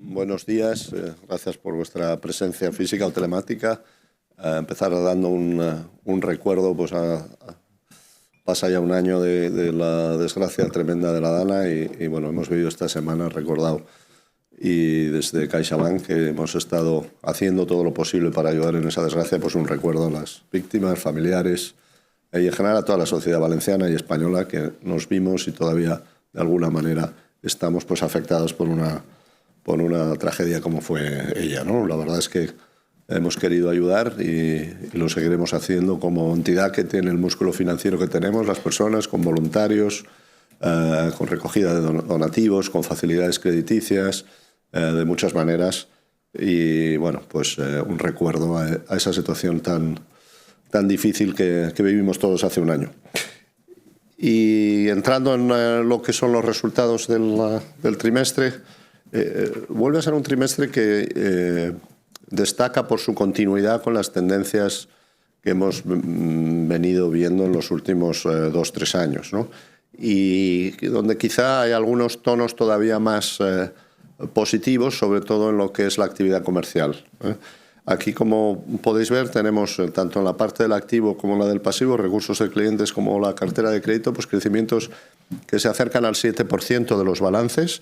Buenos días. Gracias por vuestra presencia física o telemática. Empezar dando un recuerdo, pues pasa ya un año de la desgracia tremenda de la Dana y bueno, hemos vivido esta semana recordado. Y desde CaixaBank que hemos estado haciendo todo lo posible para ayudar en esa desgracia, pues un recuerdo a las víctimas, familiares y en general a toda la sociedad valenciana y española que nos vimos y todavía de alguna manera estamos pues afectados por una tragedia como fue ella, ¿no? La verdad es que hemos querido ayudar y lo seguiremos haciendo como entidad que tiene el músculo financiero que tenemos, las personas, con voluntarios, con recogida de donativos, con facilidades crediticias, de muchas maneras. Y bueno, pues un recuerdo a esa situación tan difícil que vivimos todos hace un año. Y entrando en lo que son los resultados del trimestre, vuelve a ser un trimestre que destaca por su continuidad con las tendencias que hemos venido viendo en los últimos 2-3 años, ¿no? Y donde quizá hay algunos tonos todavía más positivos, sobre todo en lo que es la actividad comercial. Aquí, como podéis ver, tenemos tanto en la parte del activo como en la del pasivo, recursos de clientes como la cartera de crédito, pues crecimientos que se acercan al 7% de los balances,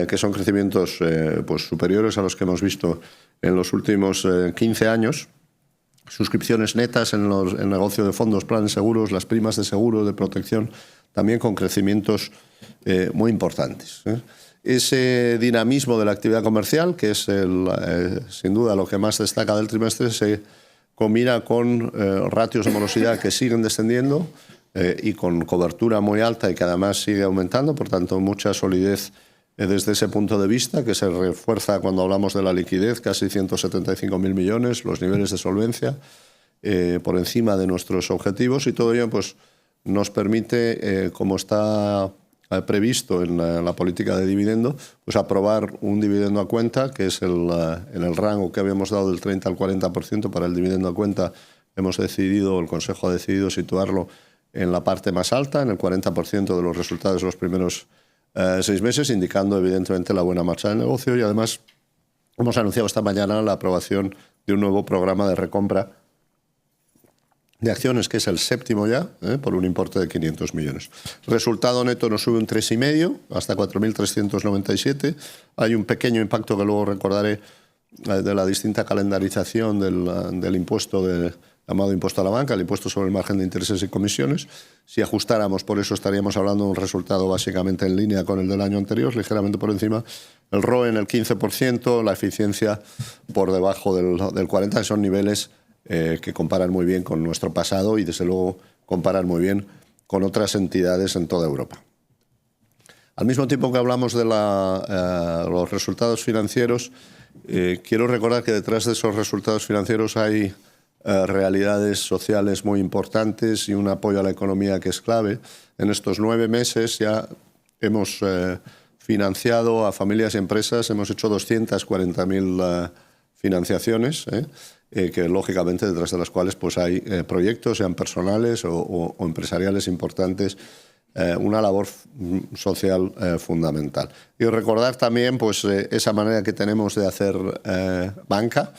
que son crecimientos pues superiores a los que hemos visto en los últimos 15 años. Suscripciones netas en el negocio de fondos, planes seguros, las primas de seguro, de protección, también con crecimientos muy importantes. Ese dinamismo de la actividad comercial, que es sin duda lo que más destaca del trimestre, se combina con ratios de morosidad que siguen descendiendo y con cobertura muy alta y que además sigue aumentando, por tanto mucha solidez desde ese punto de vista, que se refuerza cuando hablamos de la liquidez, casi 175.000 millones, los niveles de solvencia por encima de nuestros objetivos, y todo ello pues, nos permite, como está previsto en la política de dividendo, pues aprobar un dividendo a cuenta, que es en el rango que habíamos dado del 30 al 40% para el dividendo a cuenta. Hemos decidido, el Consejo ha decidido situarlo en la parte más alta, en el 40% de los resultados de los primeros 6 meses, indicando evidentemente la buena marcha del negocio. Y además hemos anunciado esta mañana la aprobación de un nuevo programa de recompra de acciones, que es el 7º ya, por un importe de 500 millones. El resultado neto nos sube un 3,5 hasta 4.397. Hay un pequeño impacto que luego recordaré de la distinta calendarización del impuesto llamado impuesto a la banca, el impuesto sobre el margen de intereses y comisiones. Si ajustáramos por eso, estaríamos hablando de un resultado básicamente en línea con el del año anterior, ligeramente por encima. El ROE en el 15%, la eficiencia por debajo del 40%, que son niveles que comparan muy bien con nuestro pasado y desde luego comparan muy bien con otras entidades en toda Europa. Al mismo tiempo que hablamos de los resultados financieros, quiero recordar que detrás de esos resultados financieros hay realidades sociales muy importantes y un apoyo a la economía que es clave. En estos 9 meses ya hemos financiado a familias y empresas, hemos hecho 240.000 financiaciones, que lógicamente detrás de las cuales pues hay proyectos, sean personales o empresariales importantes, una labor social fundamental. Y recordar también pues, esa manera que tenemos de hacer banca,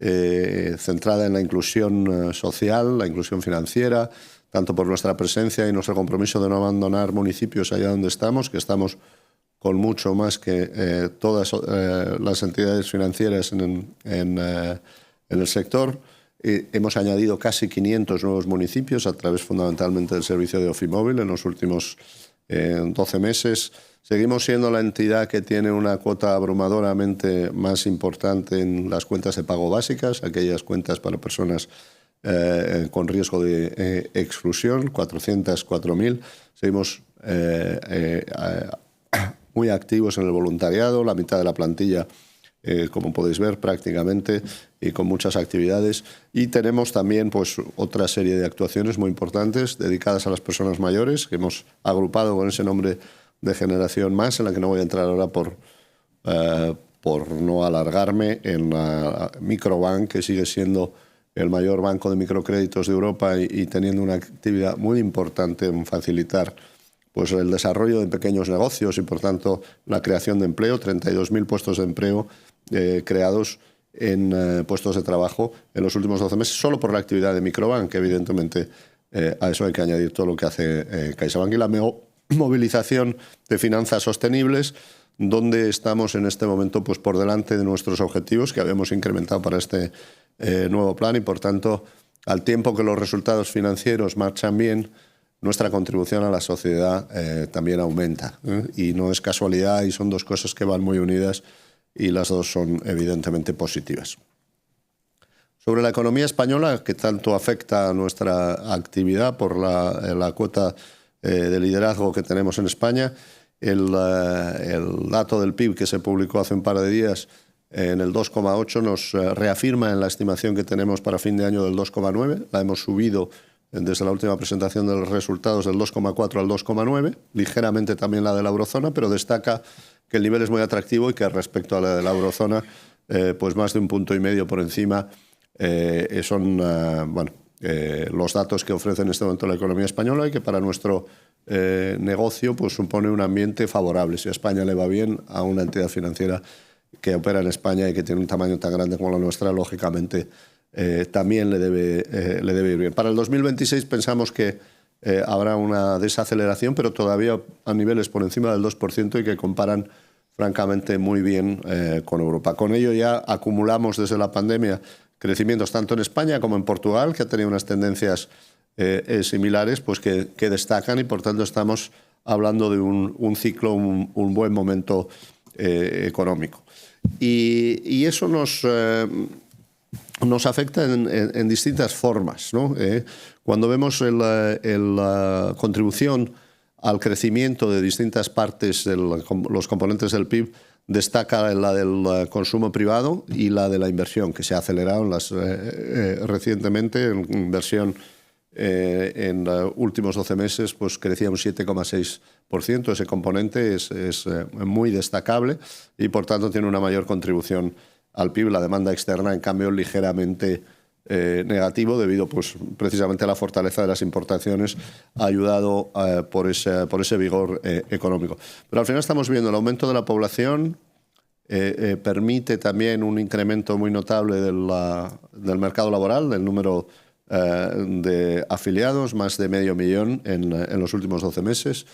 centrada en la inclusión social, la inclusión financiera, tanto por nuestra presencia y nuestro compromiso de no abandonar municipios allá donde estamos, que estamos con mucho más que todas las entidades financieras en el sector. Hemos añadido casi 500 nuevos municipios a través fundamentalmente del servicio de Ofimóvil en los últimos 12 meses. Seguimos siendo la entidad que tiene una cuota abrumadoramente más importante en las cuentas de pago básicas, aquellas cuentas para personas con riesgo de exclusión, 404.000. Seguimos muy activos en el voluntariado, la mitad de la plantilla, como podéis ver, prácticamente, y con muchas actividades. Y tenemos también pues, otra serie de actuaciones muy importantes dedicadas a las personas mayores, que hemos agrupado con ese nombre de Generación Más, en la que no voy a entrar ahora por no alargarme, en la Microbank, que sigue siendo el mayor banco de microcréditos de Europa y teniendo una actividad muy importante en facilitar pues el desarrollo de pequeños negocios y, por tanto, la creación de empleo, 32.000 puestos de empleo creados en puestos de trabajo en los últimos 12 meses, solo por la actividad de Microbank, que evidentemente a eso hay que añadir todo lo que hace CaixaBank y la movilización de finanzas sostenibles, donde estamos en este momento pues, por delante de nuestros objetivos que habíamos incrementado para este nuevo plan y, por tanto, al tiempo que los resultados financieros marchan bien, nuestra contribución a la sociedad también aumenta. Y no es casualidad y son dos cosas que van muy unidas y las dos son evidentemente positivas. Sobre la economía española, que tanto afecta a nuestra actividad por la cuota de liderazgo que tenemos en España, el dato del PIB que se publicó hace un par de días en el 2,8 nos reafirma en la estimación que tenemos para fin de año del 2,9. La hemos subido desde la última presentación de los resultados del 2,4 al 2,9, ligeramente también la de la eurozona, pero destaca que el nivel es muy atractivo y que respecto a la de la eurozona, pues más de 1,5 puntos por encima son los datos que ofrece en este momento la economía española y que para nuestro negocio pues supone un ambiente favorable. Si a España le va bien, a una entidad financiera que opera en España y que tiene un tamaño tan grande como la nuestra, lógicamente también le debe ir bien. Para el 2026 pensamos que habrá una desaceleración, pero todavía a niveles por encima del 2% y que comparan francamente muy bien con Europa. Con ello ya acumulamos desde la pandemia crecimientos tanto en España como en Portugal, que ha tenido unas tendencias similares pues que destacan y por tanto estamos hablando de un ciclo, un buen momento económico. Y eso nos afecta en distintas formas, ¿no? Cuando vemos la contribución al crecimiento de distintas partes de los componentes del PIB, destaca la del consumo privado y la de la inversión, que se ha acelerado recientemente. En inversión en los últimos 12 meses pues crecía un 7,6%. Ese componente es muy destacable y, por tanto, tiene una mayor contribución al PIB. La demanda externa, en cambio, ligeramente negativo debido pues, precisamente a la fortaleza de las importaciones, ha ayudado por ese vigor económico. Pero al final estamos viendo el aumento de la población, permite también un incremento muy notable del mercado laboral, del número de afiliados, más de 500.000 en los últimos 12 meses.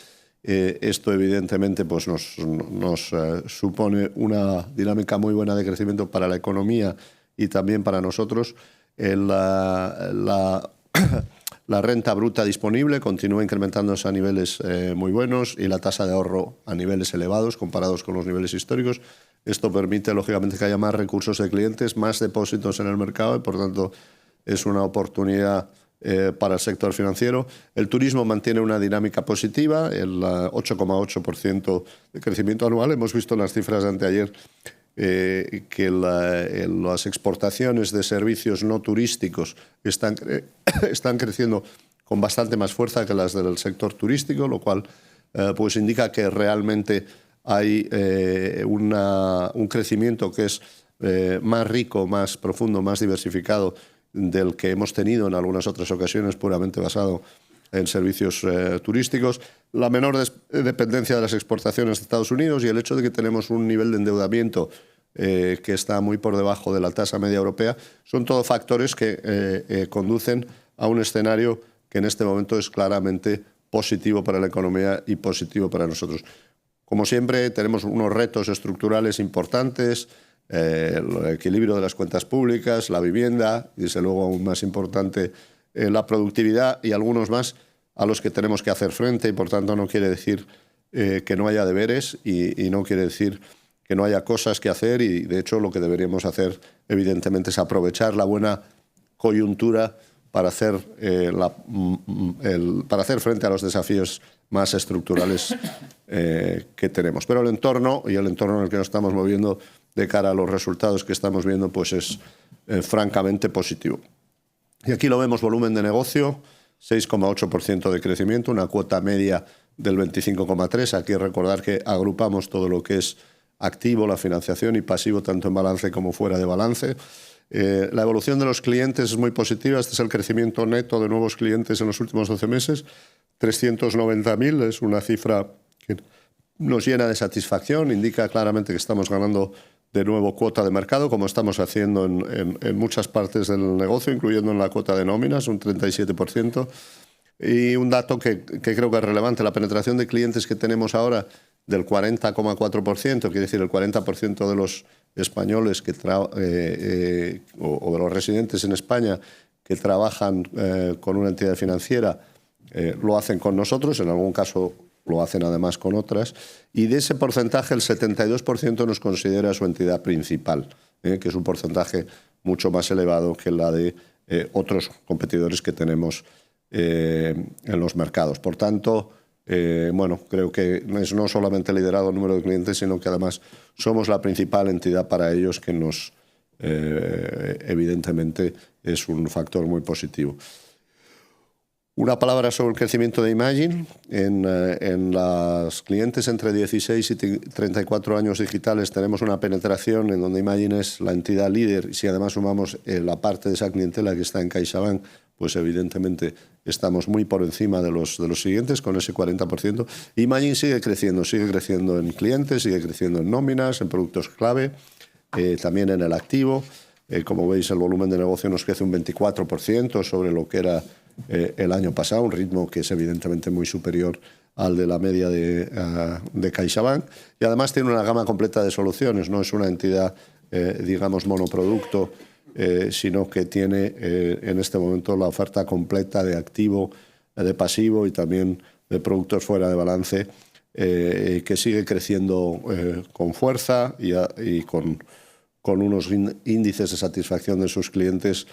Esto evidentemente pues, nos supone una dinámica muy buena de crecimiento para la economía y también para nosotros. La renta bruta disponible continúa incrementándose a niveles muy buenos y la tasa de ahorro a niveles elevados comparados con los niveles históricos. Esto permite, lógicamente, que haya más recursos de clientes, más depósitos en el mercado y, por tanto, es una oportunidad para el sector financiero. El turismo mantiene una dinámica positiva, el 8,8% de crecimiento anual. Hemos visto en las cifras de anteayer que las exportaciones de servicios no turísticos están creciendo con bastante más fuerza que las del sector turístico, lo cual pues indica que realmente hay un crecimiento que es más rico, más profundo, más diversificado del que hemos tenido en algunas otras ocasiones, puramente basado en servicios turísticos, la menor dependencia de las exportaciones de Estados Unidos y el hecho de que tenemos un nivel de endeudamiento que está muy por debajo de la tasa media europea, son todos factores que conducen a un escenario que en este momento es claramente positivo para la economía y positivo para nosotros. Como siempre, tenemos unos retos estructurales importantes, el equilibrio de las cuentas públicas, la vivienda y, desde luego, aún más importante, la productividad y algunos más a los que tenemos que hacer frente y, por tanto, no quiere decir que no haya deberes y no quiere decir que no haya cosas que hacer y, de hecho, lo que deberíamos hacer, evidentemente, es aprovechar la buena coyuntura para hacer frente a los desafíos más estructurales que tenemos. Pero el entorno en el que nos estamos moviendo de cara a los resultados que estamos viendo pues es francamente positivo. Y aquí lo vemos: volumen de negocio, 6,8% de crecimiento, una cuota media del 25,3%. Aquí recordar que agrupamos todo lo que es activo, la financiación, y pasivo, tanto en balance como fuera de balance. La evolución de los clientes es muy positiva. Este es el crecimiento neto de nuevos clientes en los últimos 12 meses. 390.000 es una cifra que nos llena de satisfacción, indica claramente que estamos ganando de nuevo cuota de mercado, como estamos haciendo en muchas partes del negocio, incluyendo en la cuota de nóminas, un 37%. Y un dato que creo que es relevante, la penetración de clientes que tenemos ahora del 40,4%, quiere decir el 40% de los españoles o de los residentes en España que trabajan con una entidad financiera lo hacen con nosotros, en algún caso lo hacen además con otras, y de ese porcentaje el 72% nos considera su entidad principal, que es un porcentaje mucho más elevado que la de otros competidores que tenemos en los mercados. Por tanto, bueno, creo que es no solamente liderado el número de clientes, sino que además somos la principal entidad para ellos, que nos evidentemente es un factor muy positivo. Una palabra sobre el crecimiento de Imagine. En los clientes entre 16 y 34 años digitales tenemos una penetración en donde Imagine es la entidad líder. Y si además sumamos la parte de esa clientela que está en CaixaBank, pues evidentemente estamos muy por encima de los siguientes, con ese 40%. Imagine sigue creciendo en clientes, sigue creciendo en nóminas, en productos clave, también en el activo. Como veis, el volumen de negocio nos crece un 24% sobre lo que era el año pasado, un ritmo que es evidentemente muy superior al de la media de CaixaBank. Y además tiene una gama completa de soluciones, no es una entidad, digamos, monoproducto, sino que tiene en este momento la oferta completa de activo, de pasivo y también de productos fuera de balance, que sigue creciendo con fuerza y con unos índices de satisfacción de sus clientes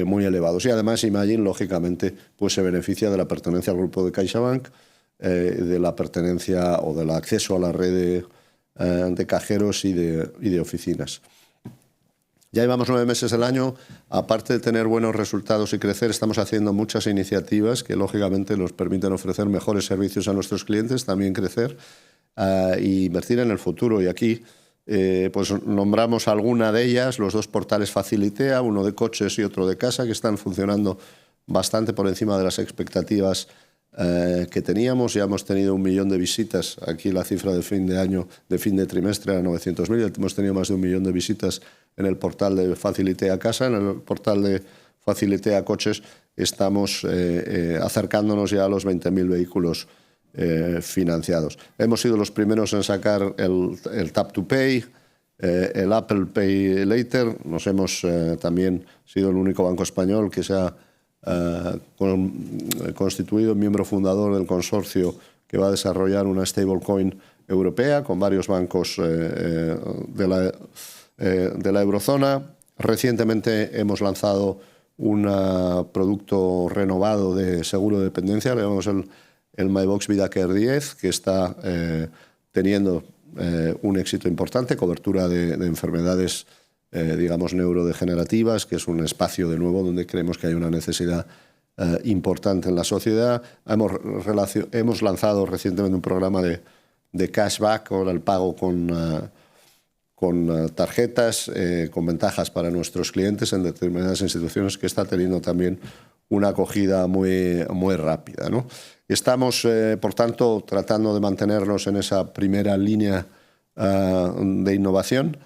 muy elevados. Y además Imagine, lógicamente, pues se beneficia de la pertenencia al grupo de CaixaBank, de la pertenencia o del acceso a la red de cajeros y de oficinas. Ya llevamos 9 meses del año. Aparte de tener buenos resultados y crecer, estamos haciendo muchas iniciativas que lógicamente nos permiten ofrecer mejores servicios a nuestros clientes, también crecer e invertir en el futuro. Y aquí pues nombramos alguna de ellas, los 2 portales Facilitea, uno de coches y otro de casa, que están funcionando bastante por encima de las expectativas que teníamos. Ya hemos tenido 1 millón de visitas. Aquí la cifra de fin de año, de fin de trimestre, era 900.000. Hemos tenido más de 1 millón de visitas en el portal de Facilitea Casa. En el portal de Facilitea Coches estamos acercándonos ya a los 20.000 vehículos financiados. Hemos sido los primeros en sacar el Tap to Pay, el Apple Pay Later. Nos hemos también sido el único banco español que se ha constituido miembro fundador del consorcio que va a desarrollar una stablecoin europea con varios bancos de la eurozona. Recientemente hemos lanzado un producto renovado de seguro de dependencia, le llamamos el MyBox VidaCare 10, que está teniendo un éxito importante, cobertura de enfermedades digamos neurodegenerativas, que es un espacio de nuevo donde creemos que hay una necesidad importante en la sociedad. Hemos lanzado recientemente un programa de cashback, o el pago con tarjetas, con ventajas para nuestros clientes en determinadas instituciones, que está teniendo también una acogida muy rápida, ¿no? Estamos, por tanto, tratando de mantenernos en esa primera línea de innovación.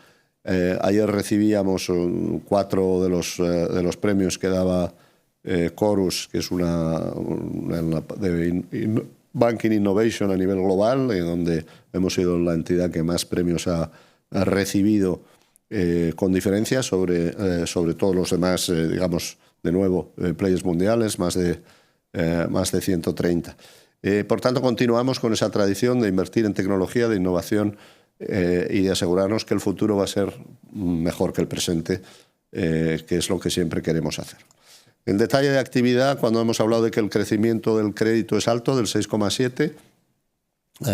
Ayer recibíamos 4 de los premios que daba Chorus, que es de Banking Innovation a nivel global, donde hemos sido la entidad que más premios ha recibido con diferencia sobre todos los demás, digamos, de nuevo, players mundiales, más de 130. Por tanto, continuamos con esa tradición de invertir en tecnología, de innovación y de asegurarnos que el futuro va a ser mejor que el presente, que es lo que siempre queremos hacer. En detalle de actividad, cuando hemos hablado de que el crecimiento del crédito es alto, del 6,7,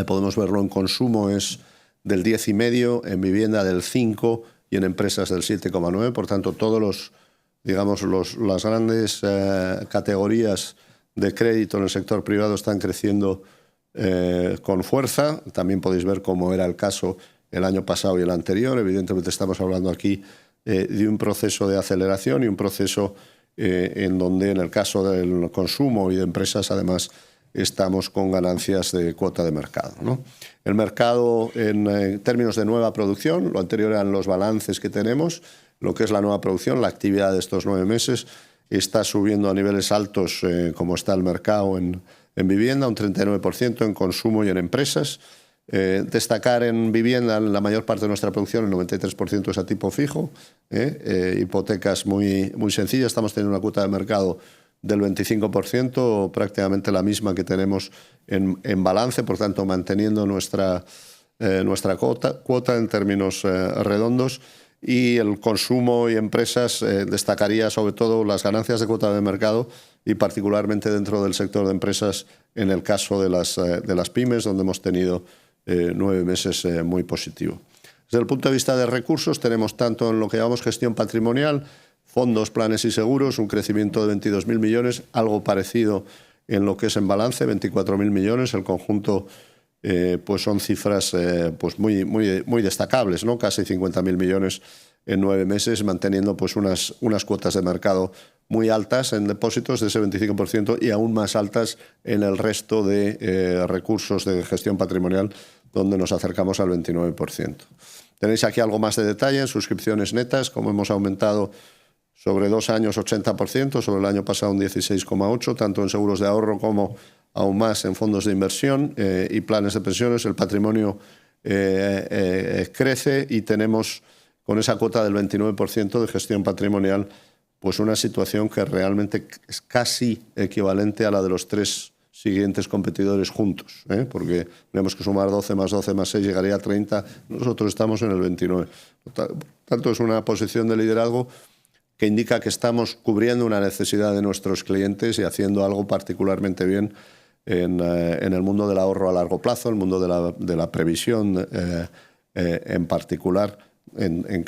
podemos verlo en consumo, es del 10,5, en vivienda del 5 y en empresas del 7,9. Por tanto, todos las grandes categorías de crédito en el sector privado están creciendo con fuerza. También podéis ver cómo era el caso el año pasado y el anterior. Evidentemente estamos hablando aquí de un proceso de aceleración y un proceso en donde, en el caso del consumo y de empresas, además, estamos con ganancias de cuota de mercado, ¿no? El mercado, en términos de nueva producción, lo anterior eran los balances que tenemos, lo que es la nueva producción, la actividad de estos 9 meses, está subiendo a niveles altos, como está el mercado en vivienda, un 39%, en consumo y en empresas. Destacar en vivienda, la mayor parte de nuestra producción, el 93% es a tipo fijo, hipotecas muy sencillas. Estamos teniendo una cuota de mercado del 25%, prácticamente la misma que tenemos en balance, por tanto manteniendo nuestra cuota en términos redondos. Y el consumo y empresas, destacaría sobre todo las ganancias de cuota de mercado y particularmente dentro del sector de empresas en el caso de las pymes, donde hemos tenido 9 meses muy positivos. Desde el punto de vista de recursos, tenemos tanto en lo que llamamos gestión patrimonial, fondos, planes y seguros, un crecimiento de 22.000 millones, algo parecido en lo que es en balance, 24.000 millones. El conjunto pues son cifras pues muy destacables, ¿no? Casi 50.000 millones en 9 meses, manteniendo pues unas cuotas de mercado muy altas en depósitos de ese 25% y aún más altas en el resto de recursos de gestión patrimonial, donde nos acercamos al 29%. Tenéis aquí algo más de detalle en suscripciones netas, como hemos aumentado sobre 2 años 80%, sobre el año pasado un 16,8%, tanto en seguros de ahorro como aún más en fondos de inversión y planes de pensiones. El patrimonio crece y tenemos con esa cuota del 29% de gestión patrimonial pues una situación que realmente es casi equivalente a la de los 3 siguientes competidores juntos, porque tenemos que sumar 12 más 12 más 6, llegaría a 30, nosotros estamos en el 29. Por tanto, es una posición de liderazgo que indica que estamos cubriendo una necesidad de nuestros clientes y haciendo algo particularmente bien en el mundo del ahorro a largo plazo, el mundo de la previsión en particular, en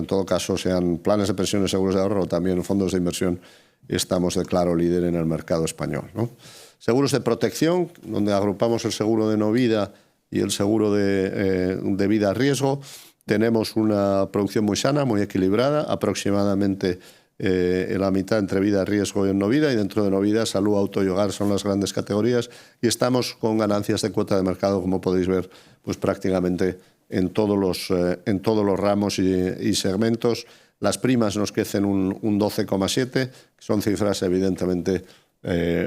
todo caso sean planes de pensiones, seguros de ahorro o también fondos de inversión, estamos de claro líder en el mercado español, ¿no? Seguros de protección, donde agrupamos el seguro de no vida y el seguro de vida riesgo. Tenemos una producción muy sana, muy equilibrada, aproximadamente la mitad entre vida, riesgo y no vida, y dentro de no vida, salud, auto y hogar son las grandes categorías, y estamos con ganancias de cuota de mercado, como podéis ver, pues prácticamente en todos los ramos y segmentos. Las primas nos crecen un 12,7%, son cifras evidentemente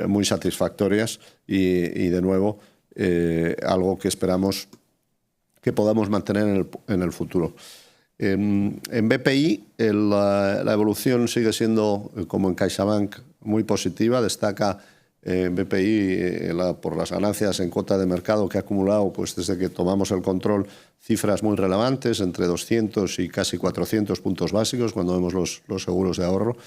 muy satisfactorias y de nuevo algo que esperamos que podamos mantener en el futuro. En BPI la evolución sigue siendo, como en CaixaBank, muy positiva. Destaca en BPI por las ganancias en cuota de mercado que ha acumulado pues, desde que tomamos el control, cifras muy relevantes, entre 200 y casi 400 puntos básicos cuando vemos los seguros de ahorro.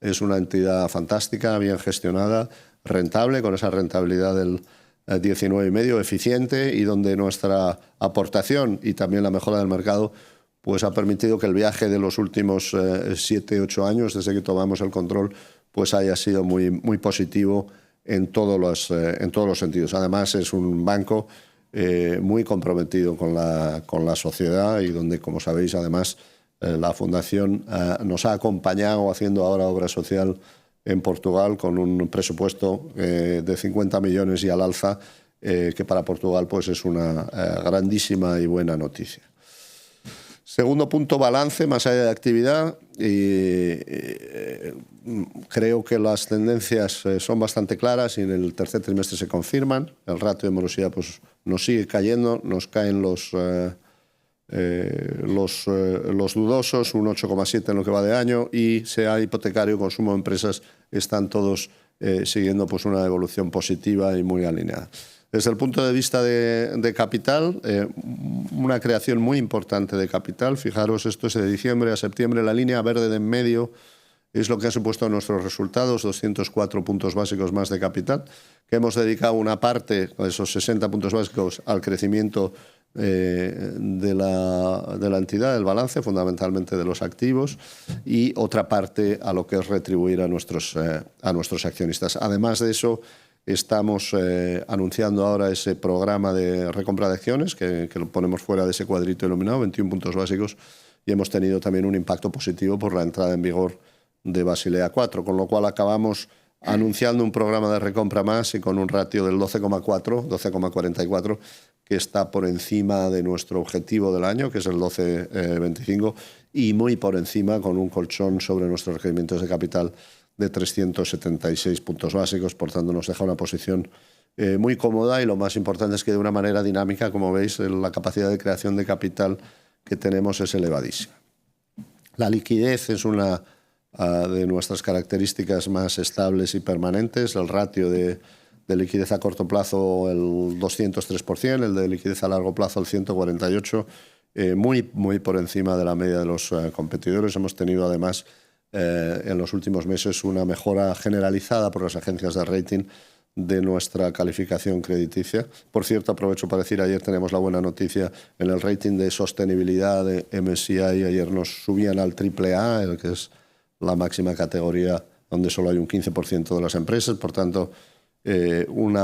Es una entidad fantástica, bien gestionada, rentable, con esa rentabilidad del 19,5%, eficiente, y donde nuestra aportación y también la mejora del mercado pues ha permitido que el viaje de los últimos 7-8 años, desde que tomamos el control, pues haya sido muy positivo en todos los sentidos. Además, es un banco muy comprometido con la sociedad y donde, como sabéis, además, la Fundación nos ha acompañado haciendo ahora obra social en Portugal con un presupuesto de 50 millones y al alza, que para Portugal pues, es una grandísima y buena noticia. Segundo punto, balance, más allá de actividad. Creo que las tendencias son bastante claras y en el tercer trimestre se confirman. El ratio de morosidad pues, nos sigue cayendo, nos caen los dudosos, un 8,7 en lo que va de año, y sea hipotecario, consumo de empresas, están todos siguiendo pues, una evolución positiva y muy alineada. Desde el punto de vista de capital, una creación muy importante de capital. Fijaros, esto es de diciembre a septiembre, la línea verde de en medio es lo que ha supuesto nuestros resultados, 204 puntos básicos más de capital, que hemos dedicado una parte de esos 60 puntos básicos al crecimiento de la entidad, del balance, fundamentalmente de los activos, y otra parte a lo que es retribuir a nuestros accionistas. Además de eso, estamos anunciando ahora ese programa de recompra de acciones que lo ponemos fuera de ese cuadrito iluminado, 21 puntos básicos, y hemos tenido también un impacto positivo por la entrada en vigor de Basilea IV, con lo cual acabamos anunciando un programa de recompra más y con un ratio del 12,44, que está por encima de nuestro objetivo del año, que es el 12,25, y muy por encima con un colchón sobre nuestros requerimientos de capital de 376 puntos básicos. Por tanto, nos deja una posición muy cómoda y lo más importante es que de una manera dinámica, como veis, la capacidad de creación de capital que tenemos es elevadísima. La liquidez es una de nuestras características más estables y permanentes. El ratio de liquidez a corto plazo el 203%, el de liquidez a largo plazo el 148%, muy por encima de la media de los competidores. Hemos tenido además en los últimos meses una mejora generalizada por las agencias de rating de nuestra calificación crediticia. Por cierto, aprovecho para decir, ayer tenemos la buena noticia en el rating de sostenibilidad de MSCI. Ayer nos subían al AAA, el que es la máxima categoría donde solo hay un 15% de las empresas. Por tanto, un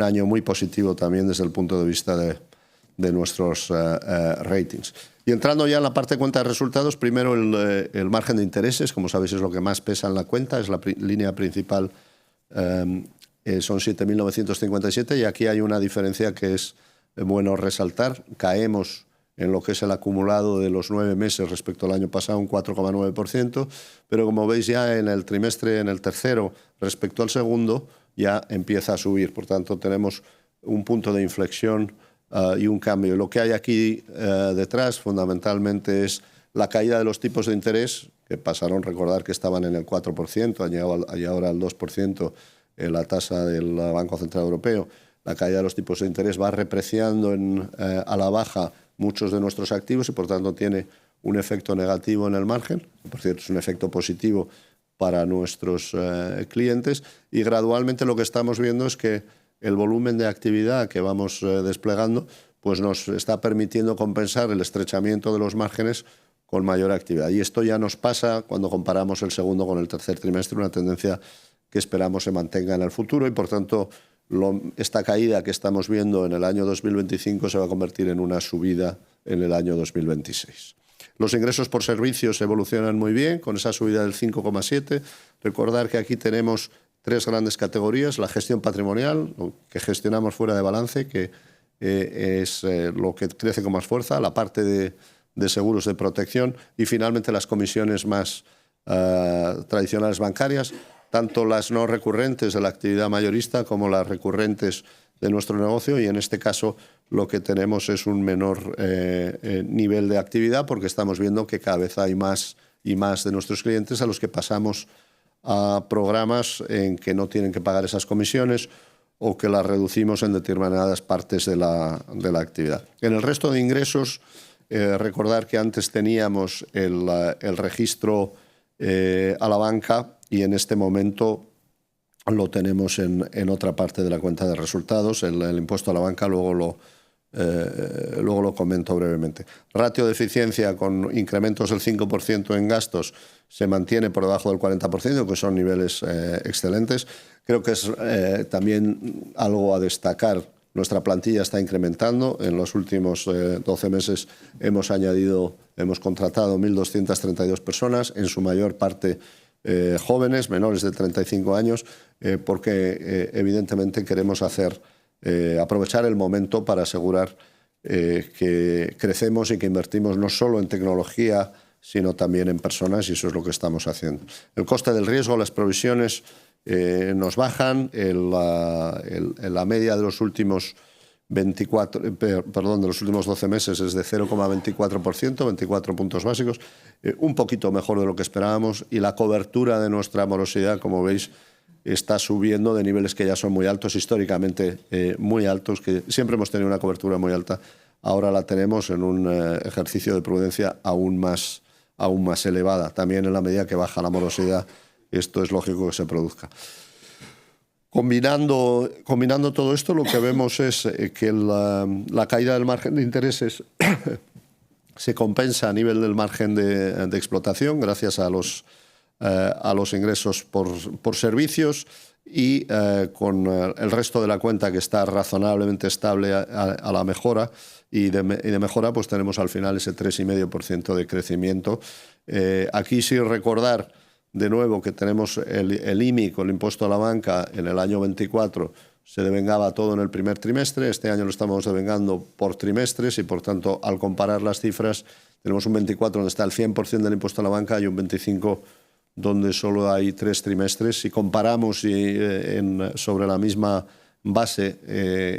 año muy positivo también desde el punto de vista de nuestros ratings. Y entrando ya en la parte de cuenta de resultados, primero el margen de intereses, como sabéis es lo que más pesa en la cuenta, es la línea principal, son 7.957 y aquí hay una diferencia que es bueno resaltar. Caemos en lo que es el acumulado de los 9 meses respecto al año pasado, un 4,9%, pero como veis ya en el trimestre, en el tercero, respecto al segundo, ya empieza a subir. Por tanto, tenemos un punto de inflexión y un cambio. Lo que hay aquí detrás, fundamentalmente, es la caída de los tipos de interés, que pasaron, recordar que estaban en el 4%, y ahora al 2%, la tasa del Banco Central Europeo. La caída de los tipos de interés va repreciando a la baja muchos de nuestros activos y, por tanto, tiene un efecto negativo en el margen. Por cierto, es un efecto positivo para nuestros clientes. Y gradualmente lo que estamos viendo es que el volumen de actividad que vamos desplegando pues nos está permitiendo compensar el estrechamiento de los márgenes con mayor actividad. Y esto ya nos pasa cuando comparamos el segundo con el tercer trimestre, una tendencia que esperamos se mantenga en el futuro y, por tanto, esta caída que estamos viendo en el año 2025 se va a convertir en una subida en el año 2026. Los ingresos por servicios evolucionan muy bien, con esa subida del 5,7%. Recordar que aquí tenemos 3 grandes categorías: la gestión patrimonial, que gestionamos fuera de balance, que es lo que crece con más fuerza, la parte de seguros de protección y finalmente las comisiones más tradicionales bancarias, tanto las no recurrentes de la actividad mayorista como las recurrentes de nuestro negocio, y en este caso lo que tenemos es un menor nivel de actividad porque estamos viendo que cada vez hay más y más de nuestros clientes a los que pasamos a programas en que no tienen que pagar esas comisiones o que las reducimos en determinadas partes de la actividad. En el resto de ingresos, recordar que antes teníamos el registro a la banca y en este momento lo tenemos en otra parte de la cuenta de resultados, el impuesto a la banca, luego lo comento brevemente. Ratio de eficiencia con incrementos del 5% en gastos se mantiene por debajo del 40%, que son niveles excelentes. Creo que es también algo a destacar. Nuestra plantilla está incrementando. En los últimos 12 meses hemos contratado 1.232 personas, en su mayor parte jóvenes, menores de 35 años, porque evidentemente queremos aprovechar el momento para asegurar que crecemos y que invertimos no solo en tecnología, sino también en personas, y eso es lo que estamos haciendo. El coste del riesgo, las provisiones nos bajan. La media de los últimos 12 meses es de 0,24%, 24 puntos básicos, un poquito mejor de lo que esperábamos, y la cobertura de nuestra morosidad, como veis, está subiendo de niveles que ya son muy altos, históricamente muy altos, que siempre hemos tenido una cobertura muy alta. Ahora la tenemos en un ejercicio de prudencia aún más elevada. También en la medida que baja la morosidad, esto es lógico que se produzca. Combinando todo esto, lo que vemos es que la caída del margen de intereses se compensa a nivel del margen de explotación gracias a los ingresos por servicios y con el resto de la cuenta que está razonablemente estable a la mejora, y de mejora, pues tenemos al final ese 3,5% de crecimiento. Aquí sí recordar de nuevo que tenemos el IMI con el impuesto a la banca en el año 24, se devengaba todo en el primer trimestre. Este año lo estamos devengando por trimestres y, por tanto, al comparar las cifras, tenemos un 24 donde está el 100% del impuesto a la banca y un 25 donde solo hay 3 trimestres. Si comparamos sobre la misma base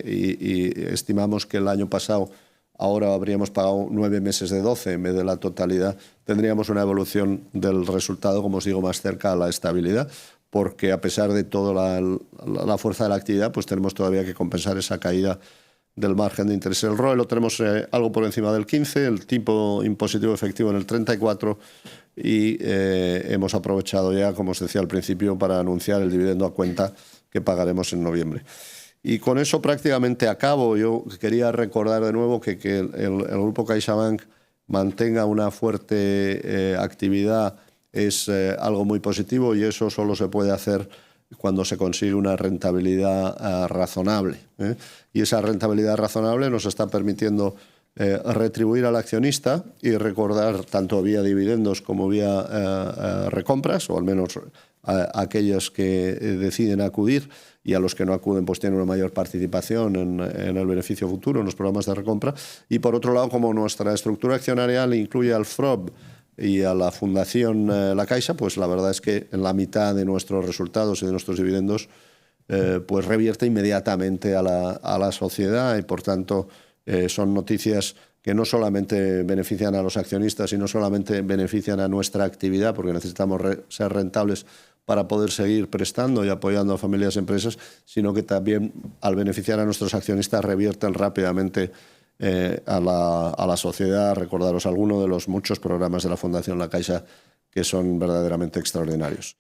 y estimamos que el año pasado ahora habríamos pagado 9 meses de 12 en vez de la totalidad, tendríamos una evolución del resultado, como os digo, más cerca a la estabilidad, porque a pesar de toda la fuerza de la actividad, pues tenemos todavía que compensar esa caída del margen de interés. El ROE lo tenemos algo por encima del 15, el tipo impositivo efectivo en el 34 y hemos aprovechado ya, como os decía al principio, para anunciar el dividendo a cuenta que pagaremos en noviembre. Y con eso prácticamente acabo. Yo quería recordar de nuevo que el Grupo CaixaBank mantenga una fuerte actividad es algo muy positivo, y eso solo se puede hacer cuando se consigue una rentabilidad razonable. Y esa rentabilidad razonable nos está permitiendo retribuir al accionista y recordar, tanto vía dividendos como vía recompras, o al menos a aquellos que deciden acudir, y a los que no acuden pues tienen una mayor participación en el beneficio futuro, en los programas de recompra. Y por otro lado, como nuestra estructura accionarial incluye al FROB y a la Fundación La Caixa, pues la verdad es que en la mitad de nuestros resultados y de nuestros dividendos pues revierte inmediatamente a la sociedad, y por tanto son noticias que no solamente benefician a los accionistas y no solamente benefician a nuestra actividad, porque necesitamos ser rentables para poder seguir prestando y apoyando a familias y empresas, sino que también, al beneficiar a nuestros accionistas, revierten rápidamente a la sociedad. Recordaros algunos de los muchos programas de la Fundación La Caixa que son verdaderamente extraordinarios.